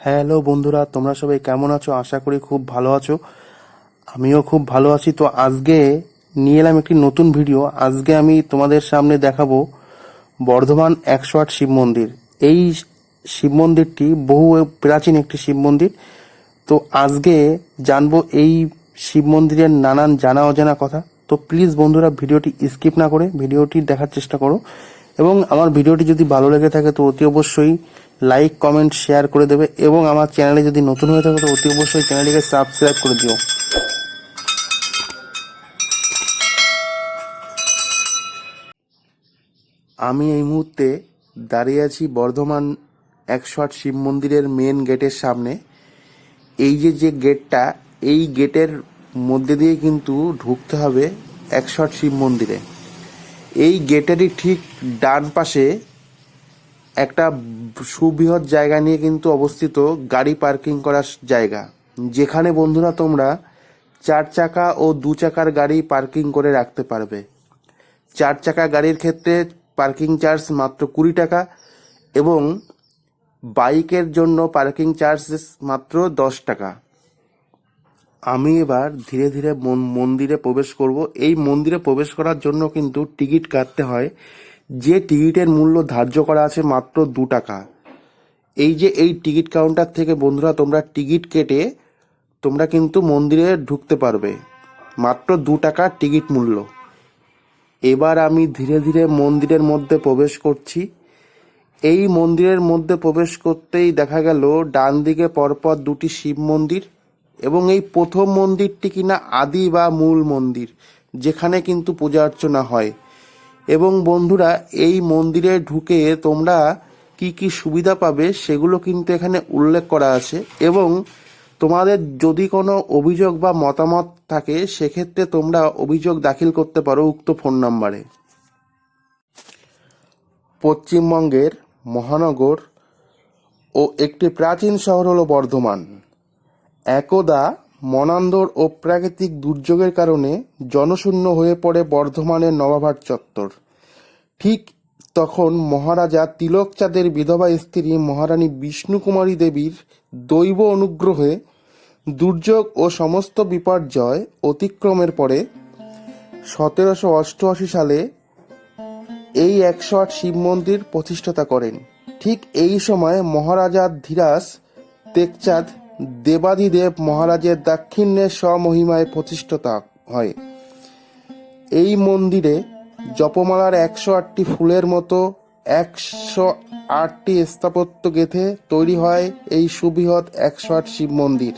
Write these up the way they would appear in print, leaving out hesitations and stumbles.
Hello বন্ধুরা, তোমরা সবাই কেমন আছো? আশা করি খুব ভালো আছো। আমিও খুব ভালো আছি। তো আজকে নিয়ে এলাম একটি নতুন ভিডিও। আজকে আমি তোমাদের সামনে দেখাবো বর্ধমান 108 শিব মন্দির। এই শিব মন্দিরটি বহু প্রাচীন একটি শিব মন্দির। তো আজকে জানবো এই শিব মন্দিরের নানান জানা অজানা কথা। তো প্লিজ বন্ধুরা, ভিডিওটি স্কিপ না করে ভিডিওটি দেখার চেষ্টা করো, এবং আমার ভিডিওটি যদি ভালো লেগে থাকে তো অতি অবশ্যই লাইক কমেন্ট শেয়ার করে দেবে, এবং আমার চ্যানেলে যদি নতুন হয়ে থাকে তো অতি অবশ্যই চ্যানেলটিকে সাবস্ক্রাইব করে দিও। আমি এই মুহূর্তে দাঁড়িয়ে আছি বর্ধমান 108 শিব মন্দিরের মেন গেটের সামনে। এই যে গেটটা, এই গেটের মধ্যে দিয়ে কিন্তু ঢুকতে হবে 108 শিব মন্দিরে। এই গেটেরই ঠিক ডান পাশে একটা সুবৃহৎ জায়গা নিয়ে কিন্তু অবস্থিত গাড়ি পার্কিং করার জায়গা, যেখানে বন্ধুরা তোমরা 4 চাকা ও 2 চাকার গাড়ি পার্কিং করে রাখতে পারবে। 4 চাকা গাড়ির ক্ষেত্রে পার্কিং চার্জ মাত্র 20 টাকা, এবং বাইকের জন্য পার্কিং চার্জ মাত্র 10 টাকা। আমি এবার ধীরে ধীরে মন্দিরে প্রবেশ করব। এই মন্দিরে প্রবেশ করার জন্য কিন্তু টিকিট কাটতে হয়, যে টিকিটের মূল্য ধার্য করা আছে মাত্র 2 টাকা। এই টিকিট কাউন্টার থেকে বন্ধুরা তোমরা টিকিট কেটে তোমরা কিন্তু মন্দিরে ঢুকতে পারবে, মাত্র 2 টাকার টিকিট মূল্য। এবার আমি ধীরে ধীরে মন্দিরের মধ্যে প্রবেশ করছি। এই মন্দিরের মধ্যে প্রবেশ করতেই দেখা গেল ডান দিকে পরপর দুটি শিব মন্দির, এবং এই প্রথম মন্দিরটি কিনা আদি বা মূল মন্দির, যেখানে কিন্তু পূজা অর্চনা হয়। এবং বন্ধুরা, এই মন্দিরে ঢুকে তোমরা কি কি সুবিধা পাবে সেগুলো কিন্তু এখানে উল্লেখ করা আছে, এবং তোমাদের যদি কোনো অভিযোগ বা মতামত থাকে সেক্ষেত্রে তোমরা অভিযোগ দাখিল করতে পারো উক্ত ফোন নাম্বারে। পশ্চিমবঙ্গের মহানগর ও একটি প্রাচীন শহর হলো বর্ধমান। একদা মনান্দর ও প্রাকৃতিক দুর্যোগের কারণে জনশূন্য হয়ে পড়ে বর্ধমানের নবাবহাট চত্বর। ঠিক তখন মহারাজা তিলকচাঁদের বিধবা স্ত্রী মহারানী বিষ্ণুকুমারী দেবীর দৈব অনুগ্রহে দুর্যোগ ও সমস্ত বিপর্যয় অতিক্রমের পরে 1788 সালে এই 108 শিব মন্দির প্রতিষ্ঠাতা করেন। ঠিক এই সময় মহারাজা ধীরাজ তেকচাঁদ দেবাদিদেব মহারাজের দাক্ষিণ্যে স্বমহিমায় প্রতিষ্ঠাতা হয়। এই মন্দিরে জপমালার 108টি ফুলের মতো 108টি স্থাপত্য গেঁথে তৈরি হয় এই সুবৃহৎ 108 শিব মন্দির,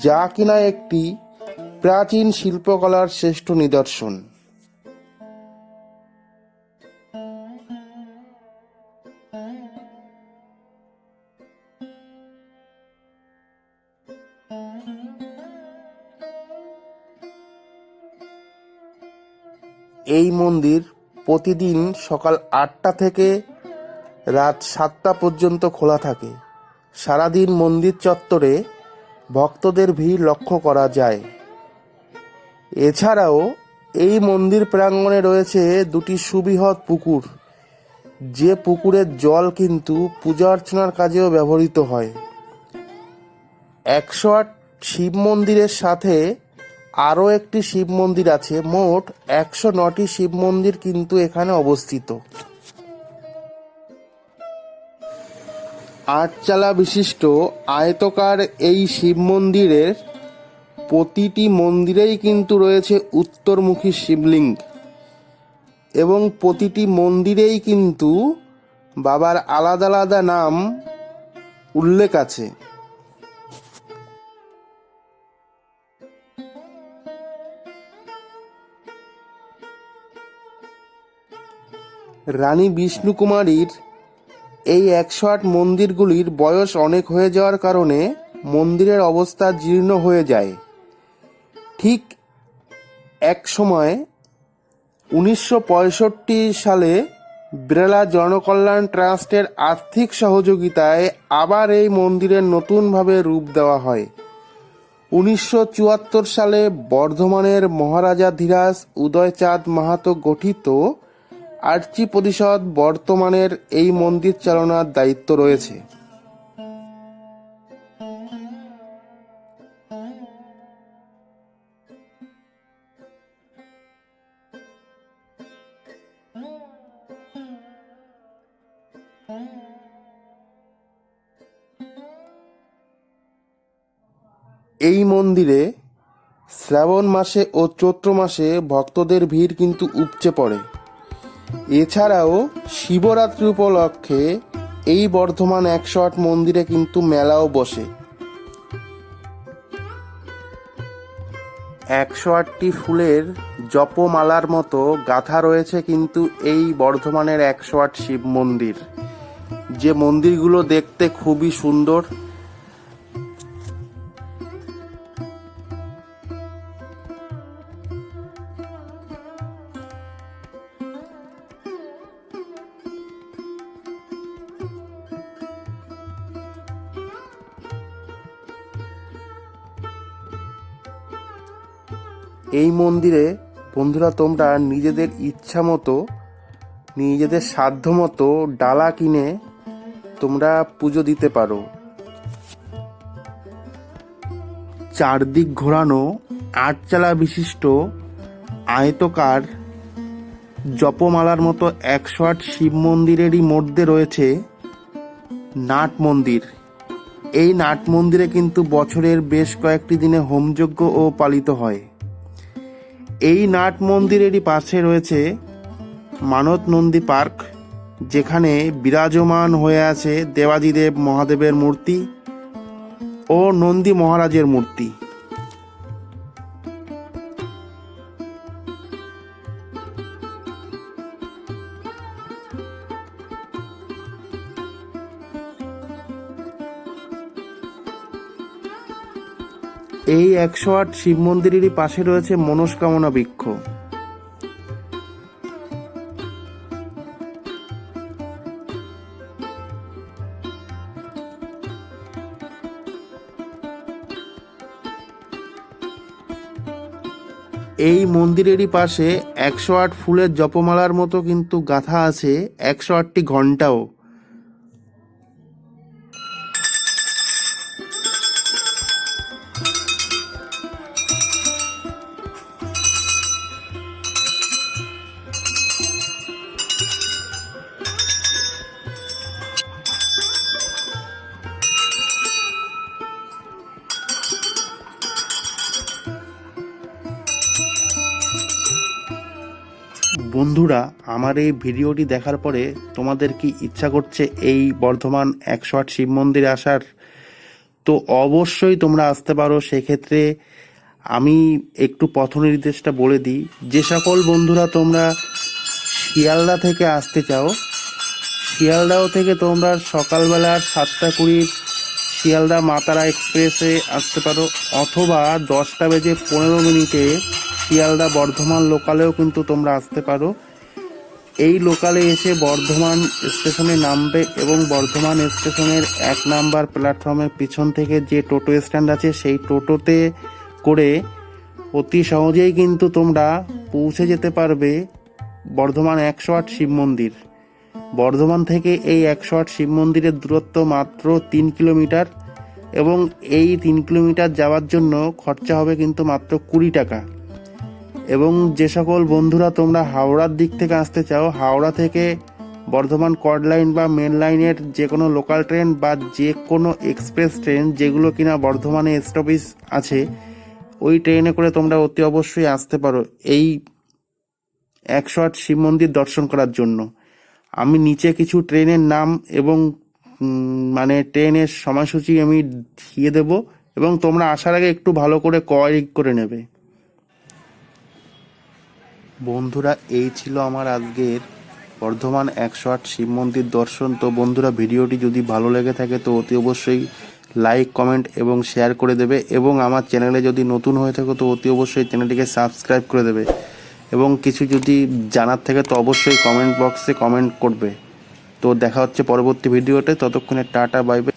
যা কিনা একটি প্রাচীন শিল্পকলার শ্রেষ্ঠ নিদর্শন। এই মন্দির প্রতিদিন সকাল 8টা থেকে রাত 7টা পর্যন্ত খোলা থাকে। সারাদিন মন্দির চত্বরে ভক্তদের ভিড় লক্ষ্য করা যায়। এছাড়াও এই মন্দির প্রাঙ্গণে রয়েছে দুটি সুবৃহৎ পুকুর, যে পুকুরের জল কিন্তু পূজা অর্চনার কাজেও ব্যবহৃত হয়। 108 শিব মন্দিরের সাথে আরও একটি শিব মন্দির আছে। মোট 109টি শিব মন্দির কিন্তু এখানে অবস্থিত। 8 চালা বিশিষ্ট আয়তকার এই শিব মন্দিরের প্রতিটি মন্দিরেই কিন্তু রয়েছে উত্তরমুখী শিবলিঙ্গ, এবং প্রতিটি মন্দিরেই কিন্তু বাবার আলাদা আলাদা নাম উল্লেখ আছে। রানী বিষ্ণুকুমারীর এই 108 মন্দিরগুলির বয়স অনেক হয়ে যাওয়ার কারণে মন্দিরের অবস্থা জীর্ণ হয়ে যায়। ঠিক এক সময় 1965 সালে বিড়লা জনকল্যাণ ট্রাস্টের আর্থিক সহযোগিতায় আবার এই মন্দিরের নতুনভাবে রূপ দেওয়া হয়। 1974 সালে বর্ধমানের মহারাজা ধীরাজ উদয়চাঁদ মাহাতো গঠিত আর্চি পরিষদ বর্তমানের এই মন্দির চালনার দায়িত্ব রয়েছে। এই মন্দিরে শ্রাবণ মাসে ও চৈত্র মাসে ভক্তদের ভিড় কিন্তু উপচে পড়ে। এছাড়াও শিবরাত্রি উপলক্ষে এই বর্ধমান 108 মন্দিরে কিন্তু মেলাও বসে। 108টি ফুলের জপমালার মতো গাঁথা রয়েছে কিন্তু এই বর্ধমানের 108 শিব মন্দির, যে মন্দিরগুলো দেখতে খুবই সুন্দর। এই মন্দিরে বন্ধুরা তোমরা নিজেদের ইচ্ছা মতো, নিজেদের সাধ্য মতো ডালা কিনে তোমরা পুজো দিতে পারো। চারদিক ঘোরানো 8 চালা বিশিষ্ট আয়তকার জপমালার মতো 108 শিব মন্দিরেরই মধ্যে রয়েছে নাট মন্দির। এই নাট মন্দিরে কিন্তু বছরের বেশ কয়েকটি দিনে হোমযজ্ঞ ও পালিত হয়। এই নাট মন্দিরেরই পাশে রয়েছে মানত নন্দী পার্ক, যেখানে বিরাজমান হয়ে আছে দেবাদিদেব মহাদেবের মূর্তি ও নন্দী মহারাজের মূর্তি। এই 108 শিব মন্দিরেরই পাশে রয়েছে মনস্কামনা বৃক্ষ। এই মন্দিরেরই পাশে 108 ফুলের জপমালার মতো কিন্তু গাঁথা আছে 108টি ঘণ্টাও। বন্ধুরা, আমার এই ভিডিওটি দেখার পরে তোমাদের কি ইচ্ছা করছে এই বর্ধমান 108 শিব মন্দিরে আসার? তো অবশ্যই তোমরা আসতে পারো। সেক্ষেত্রে আমি একটু পথ নির্দেশটা বলে দিই। যে সকল বন্ধুরা তোমরা শিয়ালদা থেকে আসতে চাও, শিয়ালদাও থেকে তোমরা সকালবেলা 7:20 শিয়ালদা মাতারা এক্সপ্রেসে আসতে পারো, অথবা 10:15 শিয়ালদা বর্ধমান লোকালেও কিন্তু তোমরা আসতে পারো। এই লোকালে এসে বর্ধমান স্টেশনে নামবে এবং বর্ধমান স্টেশনের 1 নাম্বার প্ল্যাটফর্মের পিছন থেকে যে টোটো স্ট্যান্ড আছে সেই টোটোতে করে অতি সহজেই কিন্তু তোমরা পৌঁছে যেতে পারবে বর্ধমান 108 শিব মন্দির। বর্ধমান থেকে এই 108 শিব মন্দিরের দূরত্ব মাত্র 3 কিলোমিটার, এবং এই 3 কিলোমিটার যাওয়ার জন্য খরচা হবে কিন্তু মাত্র 20 টাকা। এবং যে সকল বন্ধুরা তোমরা হাওড়ার দিক থেকে আসতে চাও, হাওড়া থেকে বর্ধমান কর্ড লাইন বা মেন লাইনের যে কোনো লোকাল ট্রেন বা যে কোনো এক্সপ্রেস ট্রেন যেগুলো কিনা বর্ধমানে স্টপেজ আছে, ওই ট্রেনে করে তোমরা অতি অবশ্যই আসতে পারো এই 108 শিব মন্দির দর্শন করার জন্য। আমি নিচে কিছু ট্রেনের নাম এবং ট্রেনের সময়সূচি আমি দিয়ে দেব, এবং তোমরা আসার আগে একটু ভালো করে কোয়ারি করে নেবে। বন্ধুরা, এই ছিল আমার আজকের বর্ধমান 108 শিব মন্দির দর্শন। তো বন্ধুরা, ভিডিওটি যদি ভালো লেগে থাকে তো অতি অবশ্যই লাইক, কমেন্ট এবং শেয়ার করে দেবে, এবং আমার চ্যানেলে যদি নতুন হয়ে থাকো তো অতি অবশ্যই চ্যানেলটিকে সাবস্ক্রাইব করে দেবে, এবং কিছু যদি জানার থাকে তো অবশ্যই কমেন্ট বক্সে কমেন্ট করবে। তো দেখা হচ্ছে পরবর্তী ভিডিওতে, ততক্ষণে টাটা, বাই বাই।